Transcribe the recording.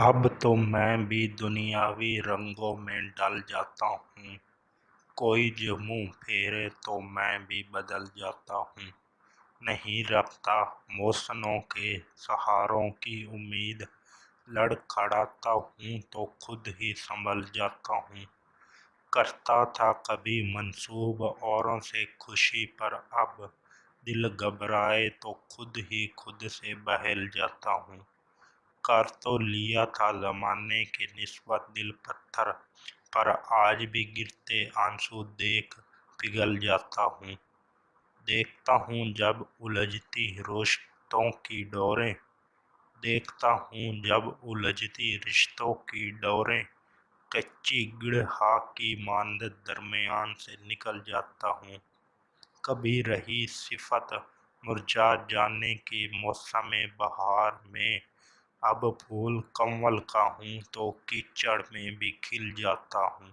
اب تو میں بھی دنیاوی رنگوں میں ڈل جاتا ہوں، کوئی جو منہ پھیرے تو میں بھی بدل جاتا ہوں۔ نہیں رکھتا موسموں کے سہاروں کی امید، لڑکھڑاتا ہوں تو خود ہی سنبھل جاتا ہوں۔ کرتا تھا کبھی منسوب اوروں سے خوشی پر، اب دل گھبرائے تو خود ہی خود سے بہل جاتا ہوں۔ کر تو لیا تھا زمانے کی نسبت دل پتھر پر، آج بھی گرتے آنسو دیکھ پگھل جاتا ہوں۔ دیکھتا ہوں جب الجھتی رشتوں کی ڈوریں، دیکھتا ہوں جب الجھتی رشتوں کی ڈوریں، کچی گڑھا کی مانند درمیان سے نکل جاتا ہوں۔ کبھی رہی صفت مرجھا جانے کی موسم بہار میں، اب پھول کنول کا ہوں تو کیچڑ میں بھی کھل جاتا ہوں۔